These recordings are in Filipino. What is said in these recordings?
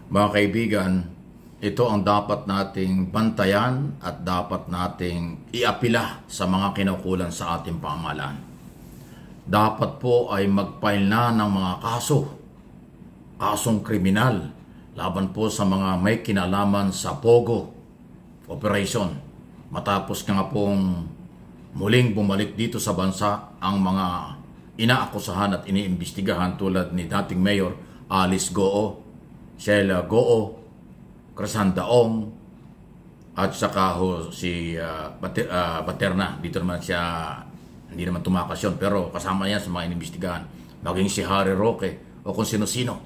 Mga kaibigan, ito ang dapat nating bantayan at dapat nating iapila sa mga kinukulan sa ating pamahalaan. Dapat po ay mag-file na ng mga kasong kriminal laban po sa mga may kinalaman sa Pogo operation. Matapos nga pong muling bumalik dito sa bansa ang mga inaakusahan at iniimbestigahan tulad ni dating Mayor Alice Goo, Sheila Goo, Crescenta Ong, at saka si Baterna. Dito naman siya, hindi naman tumakas yun, pero kasama yan sa mga inimbestigahan. Maging si Harry Roque o kung sino-sino.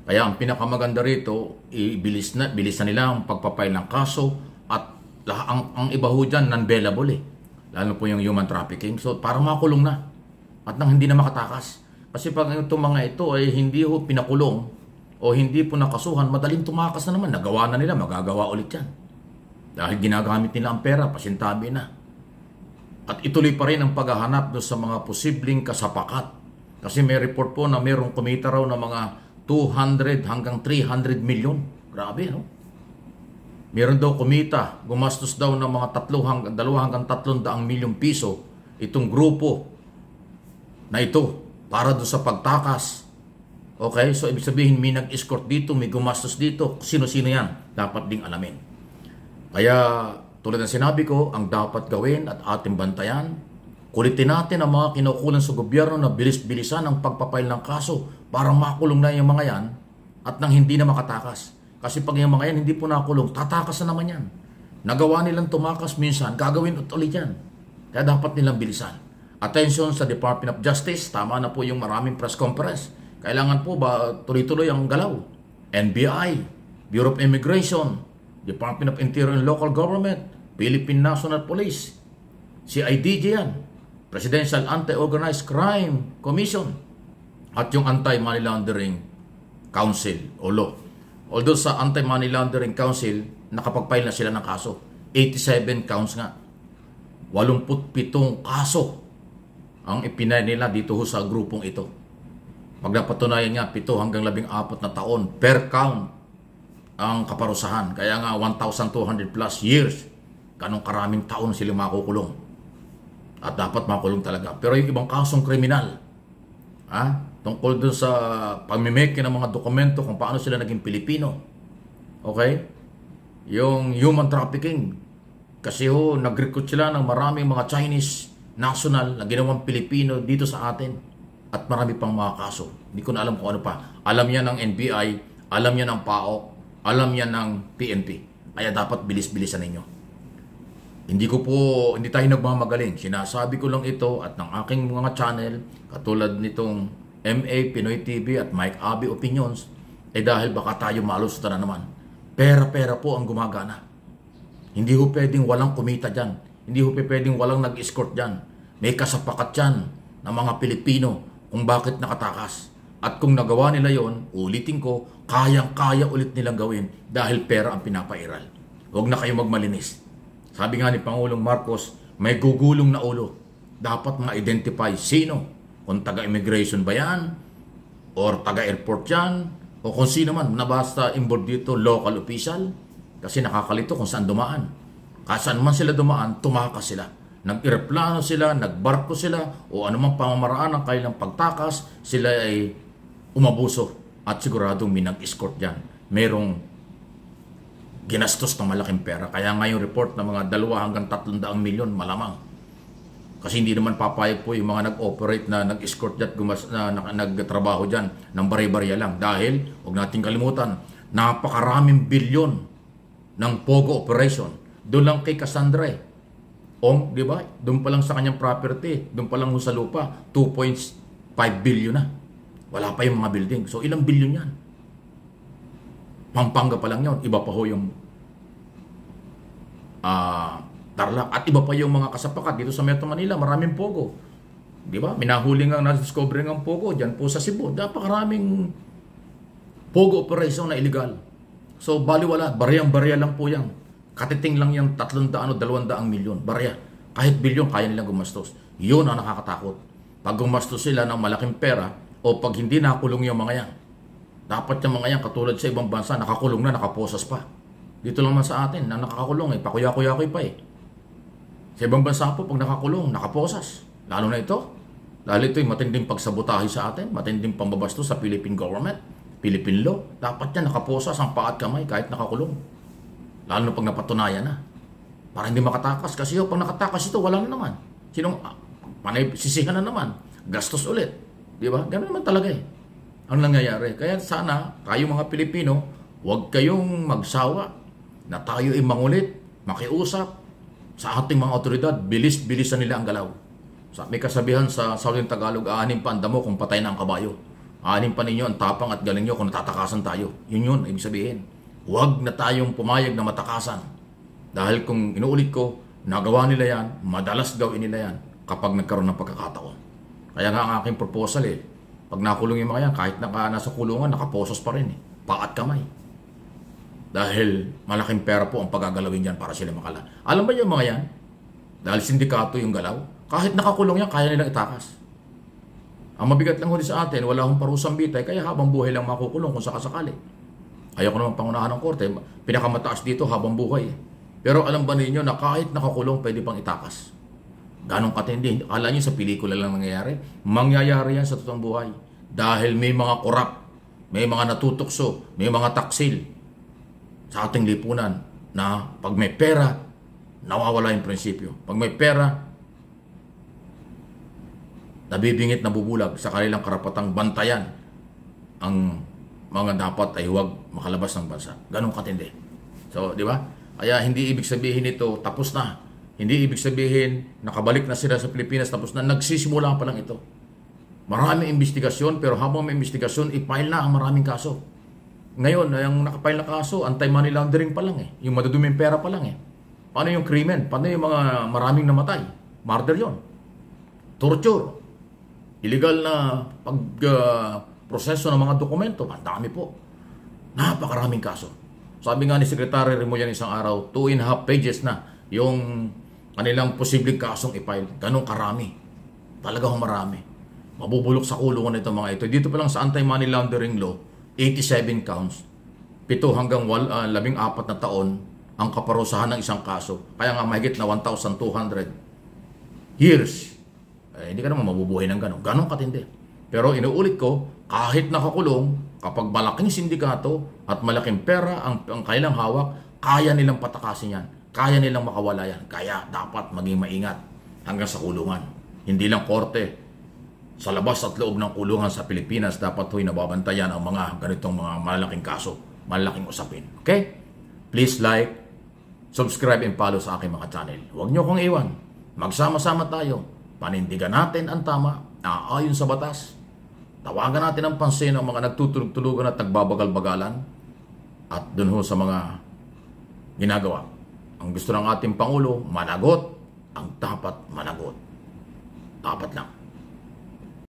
Kaya ang pinakamaganda rito, bilisan nila ang pagpapail ng kaso at ang iba ho dyan, non-bailable eh. Lalo po yung human trafficking. So parang makulong na at nang hindi na makatakas. Kasi pag itong mga ito ay hindi ho pinakulong o hindi po nakasuhan, madaling tumakas na naman. Nagawa na nila, magagawa ulit yan. Dahil ginagamit nila ang pera, pasintabi na. At ituloy pa rin ang paghahanap doon sa mga posibleng kasapakat. Kasi may report po na mayroong kumita raw ng mga 200 hanggang 300 milyon. Grabe, no? Meron daw kumita, gumastos daw ng mga 2 hanggang 300 milyong piso itong grupo na ito para doon sa pagtakas. Okay, so ibig sabihin may nag-escort dito, may gumastos dito. Sino-sino yan? Dapat ding alamin. Kaya tulad ng sinabi ko, ang dapat gawin at ating bantayan, kulitin natin ang mga kinukulan sa gobyerno na bilis-bilisan ang pagpapail ng kaso para makulong na yung mga yan at nang hindi na makatakas. Kasi pag yung mga yan hindi po nakulong, tatakas na naman yan. Nagawa nilang tumakas minsan, gagawin ulit yan. Kaya dapat nilang bilisan. Attention sa Department of Justice, tama na po yung maraming press conference. Kailangan po ba tuloy-tuloy ang galaw? NBI, Bureau of Immigration, Department of Interior and Local Government, Philippine National Police, CIDG yan, Presidential Anti-Organized Crime Commission, at yung Anti-Money Laundering Council o law. Although sa Anti-Money Laundering Council, nakapag-file na sila ng kaso. 87 counts nga. 87 kaso ang ipinay nila dito sa grupong ito. Pag napatunayan nga, 7 hanggang 14 na taon per count ang kaparusahan. Kaya nga 1,200 plus years. Ganong karaming taon sila makukulong. At dapat makulong talaga. Pero yung ibang kasong kriminal, tungkol dun sa pamimeke ng mga dokumento kung paano sila naging Pilipino. Okay? Yung human trafficking. Kasi nag-recruit sila ng maraming mga Chinese national na ginawang Pilipino dito sa atin. At marami pang mga kaso. Hindi ko na alam kung ano pa. Alam yan ng NBI, alam yan ng PAO, alam yan ng PNP. Kaya dapat bilis-bilisan ninyo. Hindi tayo nagmamagaling. Sinasabi ko lang ito at ng aking mga channel, katulad nitong MA Pinoy TV at Mike Abi Opinions, dahil baka tayo malusutan na naman. Pera-pera po ang gumagana. Hindi ho pwedeng walang kumita dyan. Hindi ho pwedeng walang nag-escort dyan. May kasapakat dyan ng mga Pilipino kung bakit nakatakas. At kung nagawa nila yon, ulitin ko, kayang-kaya ulit nilang gawin dahil pera ang pinapairal. Huwag na kayo magmalinis. Sabi nga ni Pangulong Marcos, may gugulong na ulo. Dapat ma-identify sino. Kung taga-immigration ba yan, or taga-airport yan, o kung sino man na basta involved dito, local official. Kasi nakakalito kung saan dumaan. Kasaan man sila dumaan, tumakas sila. Nag-aeroplano sila, nagbarko sila, o anumang pamamaraan ng kanilang pagtakas, sila ay umabuso. At siguradong may nag-escort dyan. Merong ginastos ng malaking pera. Kaya ngayong report na mga 2 hanggang 300 milyon, malamang. Kasi hindi naman papayag po yung mga nag-operate na nag-escort dyan, nagtrabaho dyan ng bari-barya lang. Dahil, huwag nating kalimutan, napakaraming bilyon ng Pogo operation. Doon lang kay Cassandra di ba? Doon pa lang sa kanyang property, doon pa lang sa lupa, 2.5 billion na. Wala pa yung mga building. So, ilang billion yan? Pampanga pa lang yun. Iba pa ho yung Tarlac. At iba pa yung mga kasapakat dito sa Metro Manila. Maraming Pogo. Di ba? Minahuli nga na-discover ng Pogo dyan po sa Cebu. Napakaraming Pogo operation na illegal. So, baliwala. Bariyang-bariya lang po yan. Katiting lang yung 300 o 200 milyon. Barya. Kahit bilyon, kaya nilang gumastos. Yun ang nakakatakot. Pag gumastos sila ng malaking pera o pag hindi nakulong yung mga yan. Dapat yung mga yan, katulad sa ibang bansa, nakakulong na, nakaposas pa. Dito lang man sa atin, na nakakulong pakuya-kuya-kuy pa Sa ibang bansa po, pag nakakulong, nakaposas. Lalo na ito. Dahil ito'y matinding pagsabotahe sa atin, matinding pambabasto sa Philippine government, Philippine law. Dapat yan, nakaposas ang paa at kamay kahit nakakulong. Lalo na pag napatunayan na. Para hindi makatakas. Kasi pag nakatakas ito, wala na naman. Sisihan na naman. Gastos ulit. Di ba? Ganun naman talaga ang nangyayari. Kaya sana, tayo mga Pilipino, huwag kayong magsawa na tayo ay mangulit, makiusap sa ating mga otoridad. Bilis-bilisan nila ang galaw. May kasabihan sa Southern Tagalog, aanin pa ang damo kung patay na ang kabayo. Aanin pa ninyo ang tapang at galing nyo kung natatakasan tayo. Yun, ibig sabihin. Huwag na tayong pumayag na matakasan. Dahil kung inuulit ko, nagawa nila yan, madalas gawin nila yan kapag nagkaroon ng pagkakataon. Kaya nga ang aking proposal pag nakulong yung mga yan, kahit nasa kulungan, nakaposos pa rin paa at kamay. Dahil malaking pera po ang pagagalawin dyan para sila makala. Alam ba yung mga yan? Dahil sindikato yung galaw, kahit nakakulong yan, kaya nilang itakas. Ang mabigat lang huli sa atin, wala akong parusang bitay, kaya habang buhay lang makukulong kung sakasakali. Ayaw ko naman pangunahan ng korte, pinakamataas dito habang buhay. Pero alam ba ninyo na kahit nakakulong, pwede pang itakas? Ganong katindi. Akala nyo sa pelikula lang nangyayari? Mangyayari yan sa totoong buhay. Dahil may mga korap, may mga natutukso, may mga taksil sa ating lipunan na pag may pera, nawawala yung prinsipyo. Pag may pera, nabibingit, nabubulag sa kanilang karapatang bantayan ang mga dapat ay huwag makalabas ng bansa. Ganong katindi. So, di ba? Kaya hindi ibig sabihin ito, tapos na. Hindi ibig sabihin, nakabalik na sila sa Pilipinas, tapos na. Nagsisimula pa lang ito. Maraming investigasyon, pero habang may investigasyon, i-file na ang maraming kaso. Ngayon, yung nakapile na kaso, anti-money laundering pa lang Yung maduduming pera pa lang Paano yung krimen? Paano yung mga maraming namatay? Murder yon. Torture. Illegal na proseso ng mga dokumento. Ang dami po. Napakaraming kaso. Sabi nga ni Secretary Remulla isang araw, 2.5 pages na yung kanilang posibleng kasong i-file. Ganong karami. Talagang marami. Mabubulok sa kulungan ito mga ito. Dito pa lang sa anti-money laundering law, 87 counts, 7 hanggang 14 na taon ang kaparusahan ng isang kaso. Kaya nga mahigit na 1,200 years. Hindi ka naman mabubuhay ng gano'n. Gano'n katindi. Pero inuulit ko, kahit nakakulong, kapag malaking sindikato at malaking pera ang kailang hawak, kaya nilang patakasin yan. Kaya nilang makawala yan. Kaya dapat maging maingat hanggang sa kulungan. Hindi lang korte. Sa labas at loob ng kulungan sa Pilipinas, dapat ho'y nababantayan ang mga ganitong mga malalaking kaso, malalaking usapin. Okay? Please like, subscribe, and follow sa aking mga channel. Huwag nyo kong iwan. Magsama-sama tayo. Panindigan natin ang tama, ayon sa batas. Tawagan natin ang pansin ng mga nagtutulog-tulugan at nagbabagal-bagalan. At dun ho sa mga ginagawa. Ang gusto ng ating Pangulo, managot. Ang dapat managot. Dapat lang.